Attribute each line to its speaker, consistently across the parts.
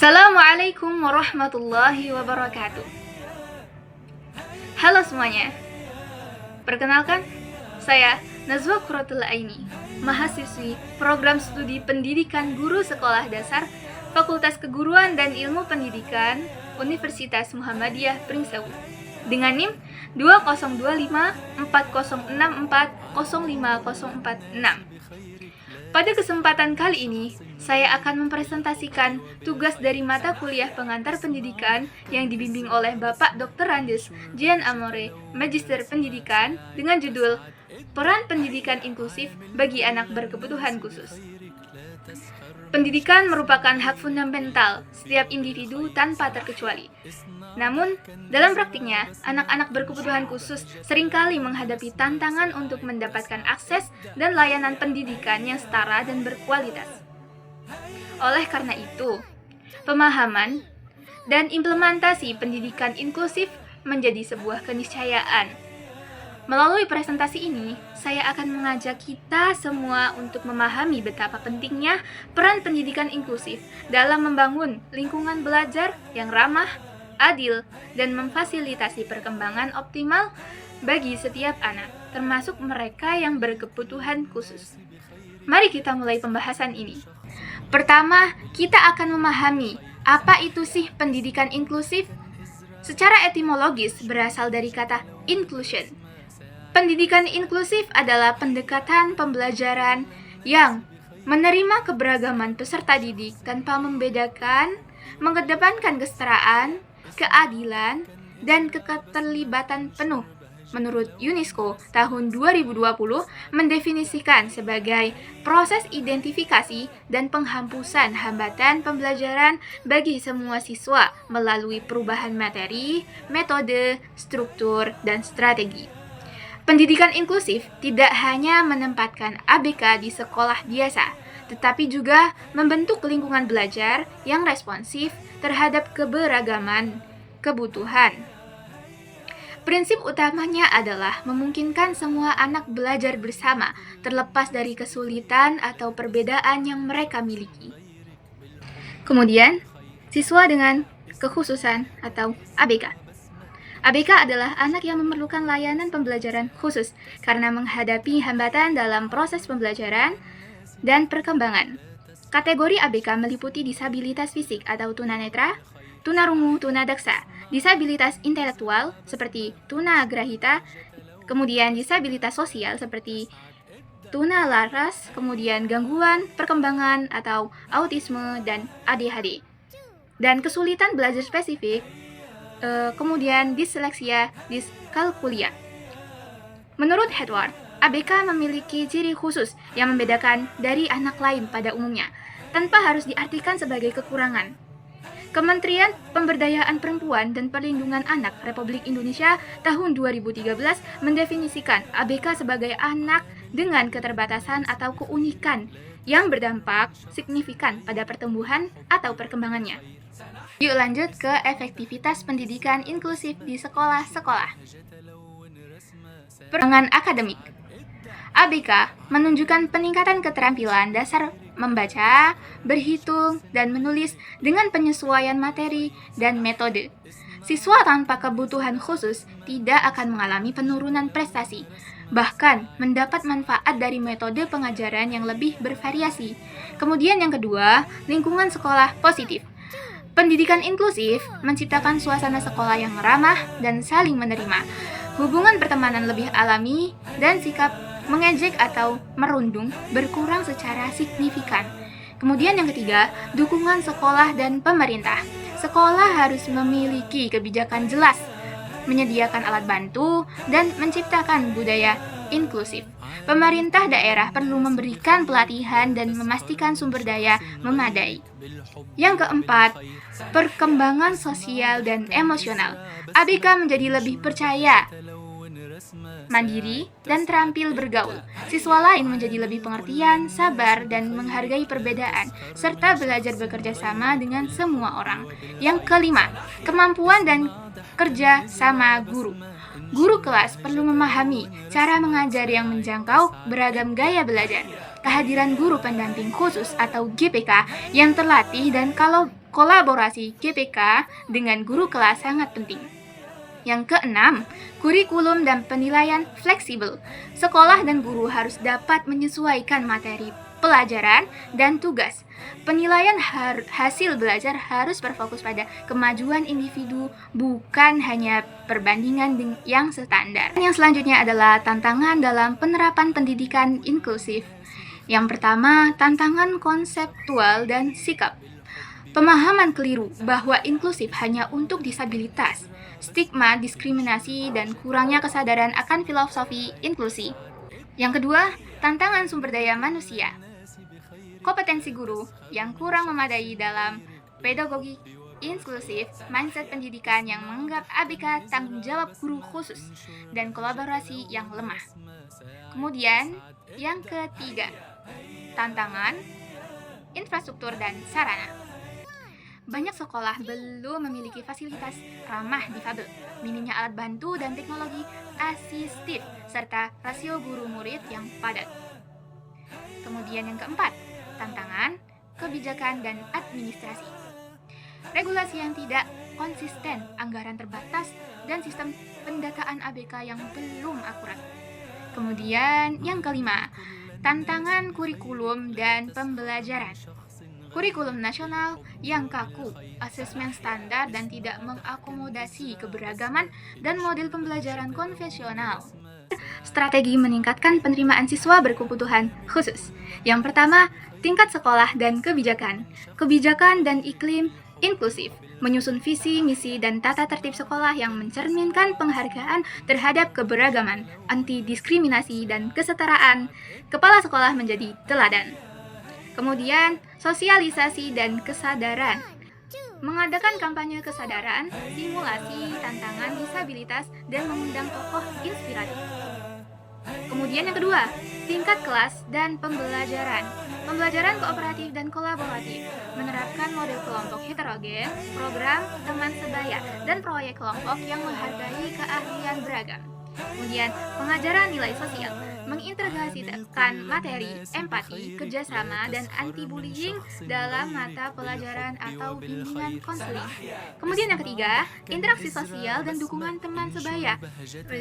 Speaker 1: Assalamualaikum warahmatullahi wabarakatuh. Halo semuanya. Perkenalkan, saya Nazwa Quratul Aini, mahasiswi program studi pendidikan guru sekolah dasar Fakultas Keguruan dan Ilmu Pendidikan Universitas Muhammadiyah Pringsewu dengan NIM 202540640546. Pada kesempatan kali ini, saya akan mempresentasikan tugas dari mata kuliah pengantar pendidikan yang dibimbing oleh Bapak Dr. Randes Jean Amore, Magister Pendidikan, dengan judul Peran Pendidikan Inklusif bagi Anak Berkebutuhan Khusus. Pendidikan merupakan hak fundamental setiap individu tanpa terkecuali. Namun, dalam praktiknya, anak-anak berkebutuhan khusus seringkali menghadapi tantangan untuk mendapatkan akses dan layanan pendidikan yang setara dan berkualitas. Oleh karena itu, pemahaman dan implementasi pendidikan inklusif menjadi sebuah keniscayaan. Melalui presentasi ini, saya akan mengajak kita semua untuk memahami betapa pentingnya peran pendidikan inklusif dalam membangun lingkungan belajar yang ramah, adil, dan memfasilitasi perkembangan optimal bagi setiap anak, termasuk mereka yang berkebutuhan khusus. Mari kita mulai pembahasan ini. Pertama, kita akan memahami apa itu sih pendidikan inklusif. Secara etimologis berasal dari kata inclusion. Pendidikan inklusif adalah pendekatan pembelajaran yang menerima keberagaman peserta didik tanpa membedakan, mengedepankan kesetaraan, keadilan, dan keterlibatan penuh. Menurut UNESCO, tahun 2020 mendefinisikan sebagai proses identifikasi dan penghapusan hambatan pembelajaran bagi semua siswa melalui perubahan materi, metode, struktur, dan strategi. Pendidikan inklusif tidak hanya menempatkan ABK di sekolah biasa, tetapi juga membentuk lingkungan belajar yang responsif terhadap keberagaman kebutuhan. Prinsip utamanya adalah memungkinkan semua anak belajar bersama, terlepas dari kesulitan atau perbedaan yang mereka miliki. Kemudian, siswa dengan kekhususan atau ABK. ABK adalah anak yang memerlukan layanan pembelajaran khusus karena menghadapi hambatan dalam proses pembelajaran dan perkembangan. Kategori ABK meliputi disabilitas fisik atau tunanetra, tunarungu, tunadaksa, disabilitas intelektual seperti tunagrahita, kemudian disabilitas sosial seperti tunalaras, kemudian gangguan perkembangan atau autisme dan ADHD, dan kesulitan belajar spesifik, kemudian disleksia, diskalkulia. Menurut Edward, ABK memiliki ciri khusus yang membedakan dari anak lain pada umumnya, tanpa harus diartikan sebagai kekurangan. Kementerian Pemberdayaan Perempuan dan Perlindungan Anak Republik Indonesia tahun 2013 mendefinisikan ABK sebagai anak dengan keterbatasan atau keunikan yang berdampak signifikan pada pertumbuhan atau perkembangannya. Yuk lanjut ke efektivitas pendidikan inklusif di sekolah-sekolah. Perkembangan akademik. ABK menunjukkan peningkatan keterampilan dasar membaca, berhitung, dan menulis dengan penyesuaian materi dan metode. Siswa tanpa kebutuhan khusus tidak akan mengalami penurunan prestasi, bahkan mendapat manfaat dari metode pengajaran yang lebih bervariasi. Kemudian yang kedua, lingkungan sekolah positif. Pendidikan inklusif menciptakan suasana sekolah yang ramah dan saling menerima, hubungan pertemanan lebih alami, dan sikap mengejek atau merundung berkurang secara signifikan. Kemudian yang ketiga, dukungan sekolah dan pemerintah. Sekolah harus memiliki kebijakan jelas, menyediakan alat bantu, dan menciptakan budaya inklusif. Pemerintah daerah perlu memberikan pelatihan dan memastikan sumber daya memadai. Yang keempat, perkembangan sosial dan emosional. ABK menjadi lebih percaya, mandiri, dan terampil bergaul. Siswa lain menjadi lebih pengertian, sabar, dan menghargai perbedaan, serta belajar bekerja sama dengan semua orang. Yang kelima, kemampuan dan kerja sama guru. Guru kelas perlu memahami cara mengajar yang menjangkau beragam gaya belajar. Kehadiran guru pendamping khusus atau GPK yang terlatih dan kalau kolaborasi GPK dengan guru kelas sangat penting. Yang keenam, kurikulum dan penilaian fleksibel. Sekolah dan guru harus dapat menyesuaikan materi pelajaran dan tugas. Penilaian hasil belajar harus berfokus pada kemajuan individu, bukan hanya perbandingan yang standar. Yang selanjutnya adalah tantangan dalam penerapan pendidikan inklusif. Yang pertama, tantangan konseptual dan sikap. Pemahaman keliru bahwa inklusif hanya untuk disabilitas, stigma, diskriminasi, dan kurangnya kesadaran akan filosofi inklusi. Yang kedua, tantangan sumber daya manusia. Kompetensi guru yang kurang memadai dalam pedagogi inklusif, mindset pendidikan yang menganggap ABK tanggung jawab guru khusus, dan kolaborasi yang lemah. Kemudian, yang ketiga, tantangan infrastruktur dan sarana. Banyak sekolah belum memiliki fasilitas ramah difabel, minimnya alat bantu dan teknologi asistif, serta rasio guru-murid yang padat. Kemudian yang keempat, tantangan kebijakan dan administrasi. Regulasi yang tidak konsisten, anggaran terbatas, dan sistem pendataan ABK yang belum akurat. Kemudian yang kelima, tantangan kurikulum dan pembelajaran. Kurikulum nasional yang kaku, asesmen standar dan tidak mengakomodasi keberagaman dan model pembelajaran konvensional. Strategi meningkatkan penerimaan siswa berkebutuhan khusus. Yang pertama, tingkat sekolah dan kebijakan. Kebijakan dan iklim inklusif, menyusun visi, misi, dan tata tertib sekolah yang mencerminkan penghargaan terhadap keberagaman, anti-diskriminasi, dan kesetaraan. Kepala sekolah menjadi teladan. Kemudian, sosialisasi dan kesadaran. Mengadakan kampanye kesadaran, simulasi tantangan disabilitas, dan mengundang tokoh inspiratif. Kemudian yang kedua, tingkat kelas dan pembelajaran. Pembelajaran kooperatif dan kolaboratif, menerapkan model kelompok heterogen, program teman sebaya, dan proyek kelompok yang menghargai keahlian beragam. Kemudian, pengajaran nilai sosial, mengintegrasikan materi, empati, kerjasama, dan anti-bullying dalam mata pelajaran atau bimbingan konseling. Kemudian yang ketiga, interaksi sosial dan dukungan teman sebaya.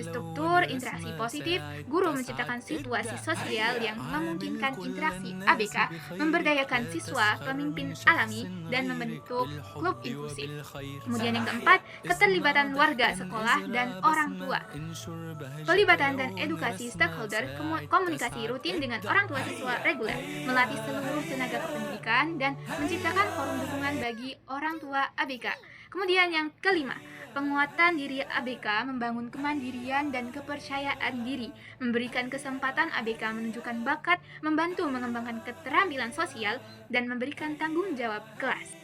Speaker 1: Struktur interaksi positif, guru menciptakan situasi sosial yang memungkinkan interaksi ABK, memberdayakan siswa, pemimpin alami, dan membentuk klub inklusif. Kemudian yang keempat, keterlibatan warga sekolah dan orang tua. Pelibatan dan edukasi stakeholder, komunikasi rutin dengan orang tua siswa reguler, melatih seluruh tenaga kependidikan, dan menciptakan forum dukungan bagi orang tua ABK. Kemudian yang kelima, penguatan diri ABK, membangun kemandirian dan kepercayaan diri, memberikan kesempatan ABK menunjukkan bakat, membantu mengembangkan keterampilan sosial, dan memberikan tanggung jawab kelas.